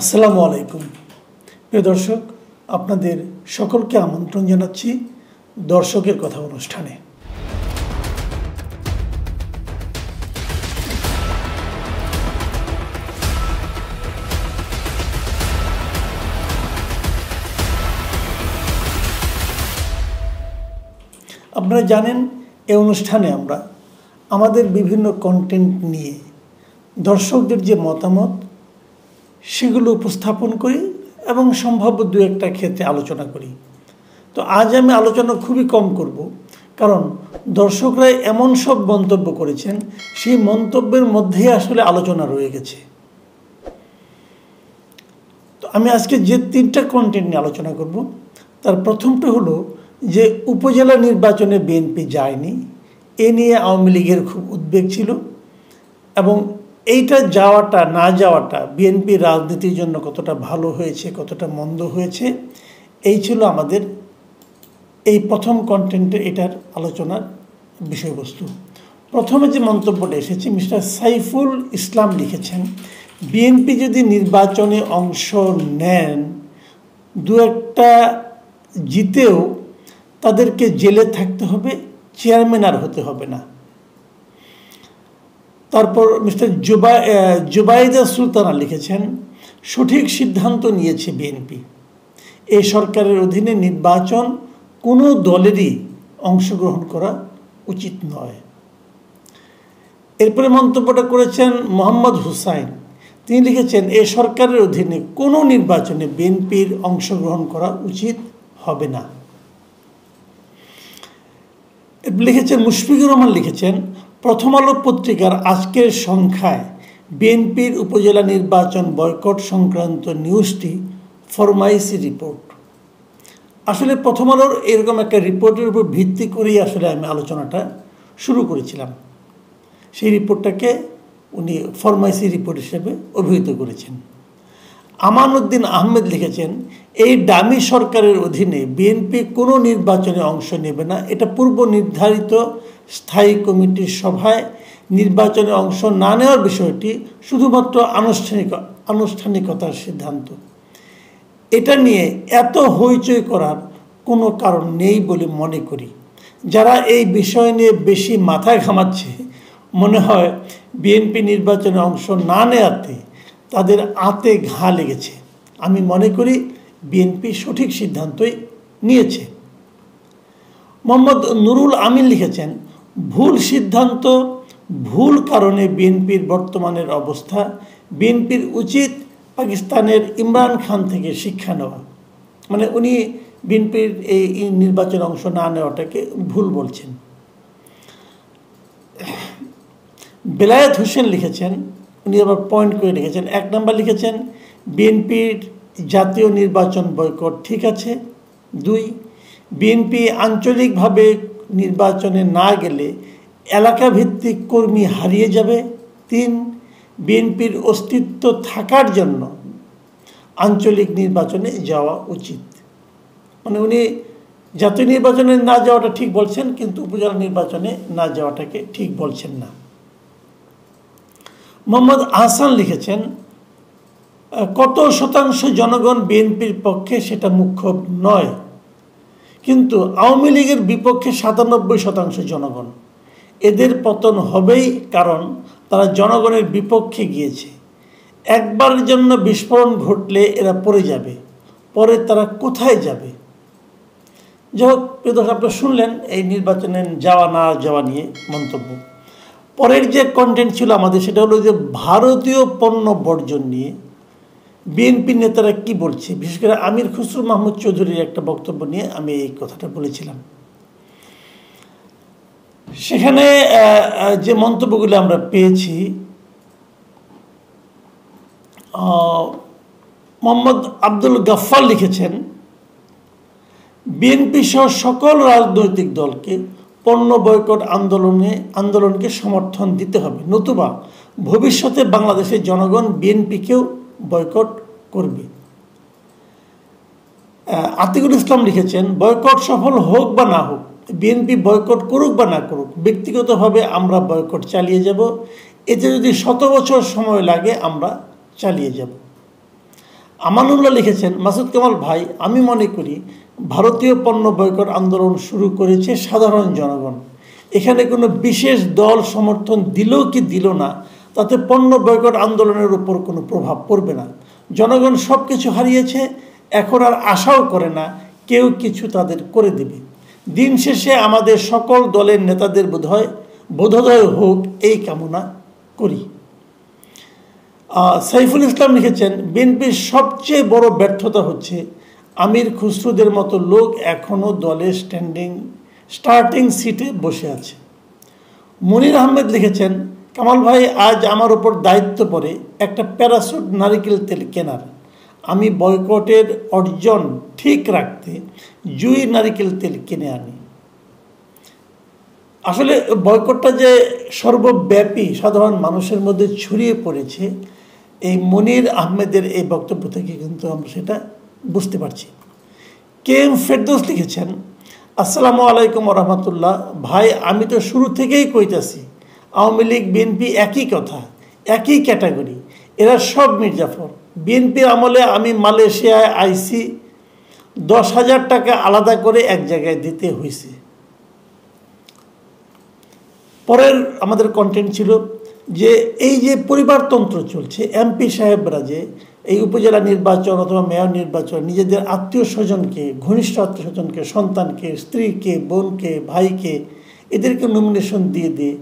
আসসালামু আলাইকুম প্রিয় দর্শক, আপনাদের সকলকে আমন্ত্রণ জানাচ্ছি দর্শকের কথা অনুষ্ঠানে। আপনারা জানেন, এই অনুষ্ঠানে আমরা আমাদের বিভিন্ন কন্টেন্ট নিয়ে দর্শকদের যে মতামত সেগুলো উপস্থাপন করি এবং সম্ভাব্য দু একটা ক্ষেত্রে আলোচনা করি। তো আজ আমি আলোচনা খুবই কম করব, কারণ দর্শকরা এমন সব মন্তব্য করেছেন, সেই মন্তব্যের মধ্যেই আসলে আলোচনা রয়ে গেছে। তো আমি আজকে যে তিনটা কন্টেন্ট নিয়ে আলোচনা করব, তার প্রথমটা হলো যে উপজেলা নির্বাচনে বিএনপি যায়নি, এ নিয়ে আওয়ামী লীগের খুব উদ্বেগ ছিল এবং এইটা যাওয়াটা না যাওয়াটা বিএনপি রাজনীতির জন্য কতটা ভালো হয়েছে, কতটা মন্দ হয়েছে, এই ছিল আমাদের এই প্রথম কন্টেন্টে এটার আলোচনার বিষয়বস্তু। প্রথমে যে মন্তব্যটা এসেছে, মিস্টার সাইফুল ইসলাম লিখেছেন, বিএনপি যদি নির্বাচনে অংশ নেন, দু একটা জিতেও তাদেরকে জেলে থাকতে হবে, চেয়ারম্যান আর হতে হবে না। তারপর মিস্টার জুবাইদা সুলতানা লিখেছেন, সঠিক সিদ্ধান্ত নিয়েছে বিএনপি, এই সরকারের অধীনে নির্বাচন কোনো দলেরই অংশগ্রহণ করা উচিত নয়। এরপরে মন্তব্যটা করেছেন মোহাম্মদ হুসাইন, তিনি লিখেছেন, এই সরকারের অধীনে কোনো নির্বাচনে বিএনপির অংশগ্রহণ করা উচিত হবে না। লিখেছেন মুশফিকুর রহমান লিখেছেন, প্রথম আলো পত্রিকার আজকের সংখ্যায় বিএনপির উপজেলা নির্বাচন বয়কট সংক্রান্ত নিউজটি ফরমাইশি রিপোর্ট। আসলে প্রথম আলোর এরকম একটা রিপোর্টের উপর ভিত্তি করেই আসলে আমি আলোচনাটা শুরু করেছিলাম। সেই রিপোর্টটাকে উনি ফরমাইশি রিপোর্ট হিসেবে অভিহিত করেছেন। আমানউদ্দিন আহমেদ লিখেছেন, এই ডামি সরকারের অধীনে বিএনপি কোনো নির্বাচনে অংশ নেবে না, এটা পূর্ব নির্ধারিত স্থায়ী কমিটির সভায় নির্বাচনে অংশ না নেওয়ার বিষয়টি শুধুমাত্র আনুষ্ঠানিকতার সিদ্ধান্ত। এটা নিয়ে এত হইচই করার কোনো কারণ নেই বলে মনে করি। যারা এই বিষয় নিয়ে বেশি মাথায় ঘামাচ্ছে, মনে হয় বিএনপি নির্বাচনে অংশ না নেওয়াতে তাদের আঁতে ঘা লেগেছে। আমি মনে করি বিএনপি সঠিক সিদ্ধান্তই নিয়েছে। মোহাম্মদ নুরুল আমিন লিখেছেন, ভুল সিদ্ধান্ত, ভুল কারণে বিএনপির বর্তমানের অবস্থা। বিএনপির উচিত পাকিস্তানের ইমরান খান থেকে শিক্ষা নেওয়া। মানে উনি বিএনপির এই নির্বাচনে অংশ না নেওয়াটাকে ভুল বলছেন। বেলায়েত হোসেন লিখেছেন, উনি আবার পয়েন্ট করে লিখেছেন, 1 নম্বর লিখেছেন, বিএনপির জাতীয় নির্বাচন বয়কট ঠিক আছে। 2, বিএনপি আঞ্চলিকভাবে নির্বাচনে না গেলে এলাকাভিত্তিক কর্মী হারিয়ে যাবে। 3, বিএনপির অস্তিত্ব থাকার জন্য আঞ্চলিক নির্বাচনে যাওয়া উচিত। মানে উনি জাতীয় নির্বাচনে না যাওয়াটা ঠিক বলছেন, কিন্তু উপজেলা নির্বাচনে না যাওয়াটাকে ঠিক বলছেন না। মোহাম্মদ আহসান লিখেছেন, কত শতাংশ জনগণ বিএনপির পক্ষে সেটা মুখ্য নয়, কিন্তু আওয়ামী লীগের বিপক্ষে 97% জনগণ। এদের পতন হবেই, কারণ তারা জনগণের বিপক্ষে গিয়েছে। একবারের জন্য বিস্ফোরণ ঘটলে এরা পড়ে যাবে, পরে তারা কোথায় যাবে? যাই হোক, আপনারা শুনলেন এই নির্বাচনে যাওয়া না যাওয়া নিয়ে মন্তব্য। পরের যে কন্টেন্ট ছিল আমাদের, সেটা হলো যে ভারতীয় পণ্য বর্জন নিয়ে বিএনপি নেতারা কি বলছে। বিশেষ করে আমির খসরু মাহমুদ চৌধুরীর একটা বক্তব্য নিয়ে আমি এই কথাটা বলেছিলাম। সেখানে যে মন্তব্যগুলো আমরা পেয়েছি, মোহাম্মদ আব্দুল গাফফার লিখেছেন, বিএনপি সহ সকল রাজনৈতিক দলকে পণ্য বয়কট আন্দোলনকে সমর্থন দিতে হবে, নতুবা ভবিষ্যতে বাংলাদেশের জনগণ বিএনপিকেও বয়কট করবে। আতিকুল ইসলাম লিখেছেন, বয়কট সফল হোক বা না হোক, বিএনপি বয়কট করুক বা না করুক, ব্যক্তিগতভাবে আমরা বয়কট চালিয়ে যাব। এতে যদি 100 বছর সময় লাগে আমরা চালিয়ে যাব। আমানুল্লাহ লিখেছেন, মাসুদ কামাল ভাই, আমি মনে করি ভারতীয় পণ্য বয়কট আন্দোলন শুরু করেছে সাধারণ জনগণ। এখানে কোনো বিশেষ দল সমর্থন দিল কি দিল না, তাতে পণ্য বয়কট আন্দোলনের উপর কোনো প্রভাব পড়বে না। জনগণ সব কিছু হারিয়েছে, এখন আর আশাও করে না কেউ কিছু তাদের করে দেবে। দিন শেষে আমাদের সকল দলের নেতাদের বোধোদয় হোক এই কামনা করি। সাইফুল ইসলাম লিখেছেন, বিএনপির সবচেয়ে বড় ব্যর্থতা হচ্ছে আমির খুসরুদের মতো লোক এখনও দলের স্টার্টিং সিটে বসে আছে। মনির আহমেদ লিখেছেন, কামাল ভাই, আজ আমার ওপর দায়িত্ব পড়ে একটা প্যারাসুট নারিকেল তেল কেনার। আমি বয়কটের অর্জন ঠিক রাখতে জুই নারিকেল তেল কিনে আনি। আসলে বয়কটটা যে সর্বব্যাপী সাধারণ মানুষের মধ্যে ছড়িয়ে পড়েছে, এই মনির আহমেদের এই বক্তব্য থেকে কিন্তু আমরা সেটা বুঝতে পারছি। কে এম ফেরদৌস লিখেছেন, আসসালামু আলাইকুম রহমতুল্লাহ ভাই, আমি তো শুরু থেকেই কইতাছি আওয়ামী লীগ বিএনপি একই কথা, একই ক্যাটাগরি, এরা সব মির্জাফর। বিএনপির আমলে আমি মালয়েশিয়ায় আইসি, 10,000 টাকা আলাদা করে এক জায়গায় দিতে হয়েছে। পরের আমাদের কন্টেন্ট ছিল যে এই যে পরিবারতন্ত্র চলছে, এমপি সাহেবরা যে এই উপজেলা নির্বাচন অথবা মেয়র নির্বাচন নিজেদের আত্মীয় স্বজনকে, ঘনিষ্ঠ আত্মীয় স্বজনকে, সন্তানকে, স্ত্রীকে, বোনকে, ভাইকে, এদেরকে নমিনেশন দিয়ে দিয়ে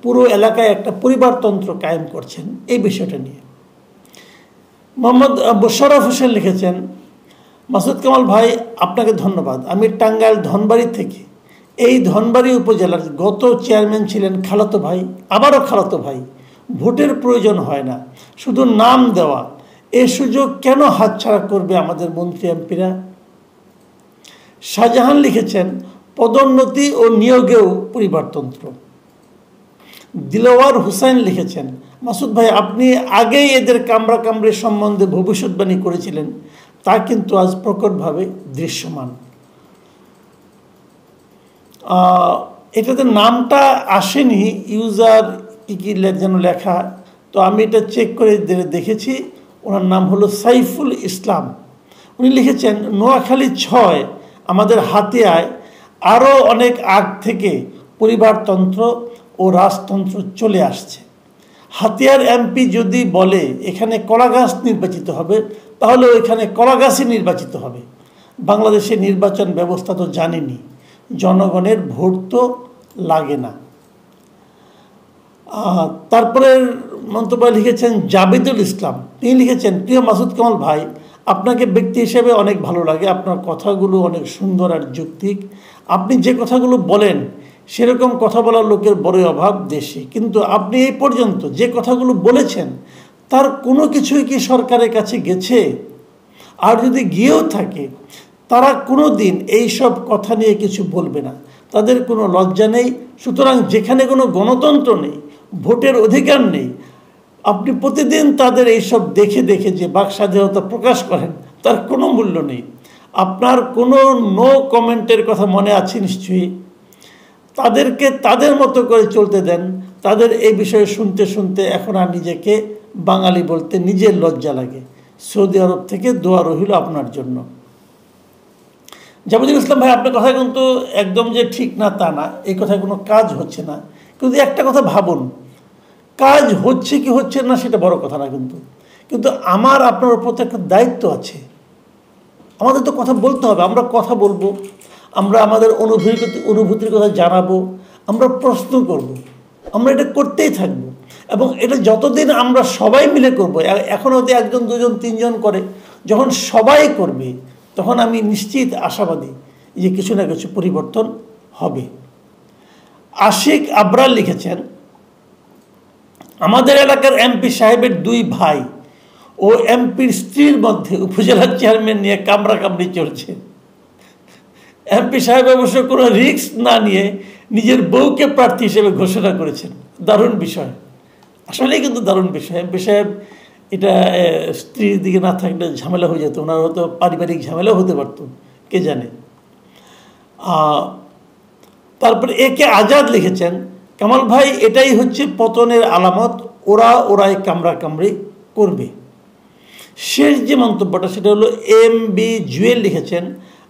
পুরো এলাকায় একটা পরিবারতন্ত্র কায়েম করছেন, এই বিষয়টা নিয়ে মোহাম্মদ মোশাররফ হোসেন লিখেছেন, মাসুদ কামাল ভাই, আপনাকে ধন্যবাদ। আমি টাঙ্গাইল ধনবাড়ি থেকে। এই ধনবাড়ি উপজেলার গত চেয়ারম্যান ছিলেন খালাতো ভাই, আবারও খালাতো ভাই। ভোটের প্রয়োজন হয় না, শুধু নাম দেওয়া। এই সুযোগ কেন হাতছাড়া করবে আমাদের মন্ত্রী এমপিরা? শাহজাহান লিখেছেন, পদোন্নতি ও নিয়োগেও পরিবারতন্ত্র। দিলওয়ার হুসাইন লিখেছেন, মাসুদ ভাই, আপনি আগেই এদের কামড়াকামড়ি সম্বন্ধে ভবিষ্যৎবাণী করেছিলেন, তা কিন্তু আজ প্রকটভাবে দৃশ্যমান। এটাতে নামটা আসেনি, ইউজার কি যেন লেখা, তো আমি এটা চেক করে দেখেছি। ওনার নাম হলো সাইফুল ইসলাম। উনি লিখেছেন, নোয়াখালী 6 আমাদের হাতিয়ায় আরও অনেক আগ থেকে পরিবারতন্ত্র ও রাজতন্ত্র চলে আসছে। হাতিয়ার এমপি যদি বলে এখানে কলাগাছ নির্বাচিত হবে, তাহলে ওইখানে কলাগাছই নির্বাচিত হবে। বাংলাদেশের নির্বাচন ব্যবস্থা তো জানেনি, জনগণের ভোট তো লাগে না। তারপরে মন্তব্য লিখেছেন জাবেদুল ইসলাম, তিনি লিখেছেন, প্রিয় মাসুদ কামাল ভাই, আপনাকে ব্যক্তি হিসেবে অনেক ভালো লাগে, আপনার কথাগুলো অনেক সুন্দর আর যৌক্তিক। আপনি যে কথাগুলো বলেন সেরকম কথা বলার লোকের বড়ই অভাব দেশে, কিন্তু আপনি এই পর্যন্ত যে কথাগুলো বলেছেন তার কোনো কিছুই কি সরকারের কাছে গেছে? আর যদি গিয়েও থাকে, তারা কোনো দিন এইসব কথা নিয়ে কিছু বলবে না, তাদের কোনো লজ্জা নেই। সুতরাং যেখানে কোনো গণতন্ত্র নেই, ভোটের অধিকার নেই, আপনি প্রতিদিন তাদের এইসব দেখে দেখে যে বাক স্বাধীনতা প্রকাশ করেন, তার কোনো মূল্য নেই। আপনার কোনো নো কমেন্টের কথা মনে আছে নিশ্চয়ই। তাদেরকে তাদের মতো করে চলতে দেন। তাদের এই বিষয়ে শুনতে শুনতে এখন আর নিজেকে বাঙালি বলতে নিজের লজ্জা লাগে। সৌদি আরব থেকে দোয়া রহিল আপনার জন্য। জাবেদুল ইসলাম ভাই, আপনার কথা কিন্তু একদম যে ঠিক না তা না, এই কথায় কোনো কাজ হচ্ছে না। কিন্তু একটা কথা ভাবুন, কাজ হচ্ছে কি হচ্ছে না সেটা বড় কথা না, কিন্তু আমার আপনার উপর তো একটা দায়িত্ব আছে। আমাদের তো কথা বলতে হবে, আমরা কথা বলবো, আমরা আমাদের অনুভূতির কথা জানাবো, আমরা প্রশ্ন করব, আমরা এটা করতেই থাকবো। এবং এটা যতদিন আমরা সবাই মিলে করব, এখন হয়তো 1 2 3 জন করে, যখন সবাই করবে তখন আমি নিশ্চিত আশাবাদী যে কিছু না কিছু পরিবর্তন হবে। আশিক আবরার লিখেছেন, আমাদের এলাকার এমপি সাহেবের 2 ভাই ও এমপির স্ত্রীর মধ্যে উপজেলার চেয়ারম্যান নিয়ে কামড়াকামড়ি চলছে। এমপি সাহেব অবশ্য কোনো রিস্ক না নিয়ে নিজের বউকে প্রার্থী হিসেবে ঘোষণা করেছেন। দারুণ বিষয়, আসলেই কিন্তু দারুণ বিষয়। এমপি সাহেব এটা স্ত্রীর দিকে না থাকলে ঝামেলা হয়ে যেত, ওনার হয়তো পারিবারিক ঝামেলাও হতে পারত, কে জানে। তারপরে একে আজাদ লিখেছেন, কামাল ভাই, এটাই হচ্ছে পতনের আলামত, ওরাই কামড়াকামড়ি করবে। শেষ যে মন্তব্যটা সেটা হলো MB জুয়েল লিখেছেন,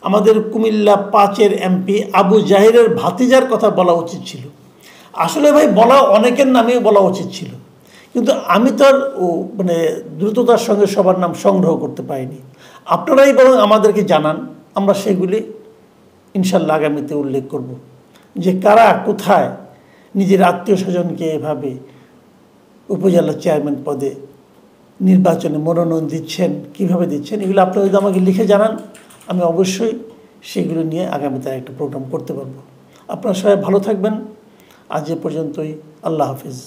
আমাদের কুমিল্লা 5-এর MP আবু জাহিরের ভাতিজার কথা বলা উচিত ছিল। আসলে ভাই বলা অনেকের নামেই বলা উচিত ছিল, কিন্তু আমি তো আর মানে দ্রুততার সঙ্গে সবার নাম সংগ্রহ করতে পারিনি। আপনারাই বরং আমাদেরকে জানান, আমরা সেগুলি ইনশাল্লাহ আগামীতে উল্লেখ করব, যে কারা কোথায় নিজের আত্মীয় স্বজনকে এভাবে উপজেলা চেয়ারম্যান পদে নির্বাচনে মনোনয়ন দিচ্ছেন, কিভাবে দিচ্ছেন, এগুলো আপনারা যদি আমাকে লিখে জানান, আমি অবশ্যই সেগুলো নিয়ে আগামীতে একটা প্রোগ্রাম করতে পারবো। আপনারা সবাই ভালো থাকবেন। আজ এ পর্যন্তই। আল্লাহ হাফিজ।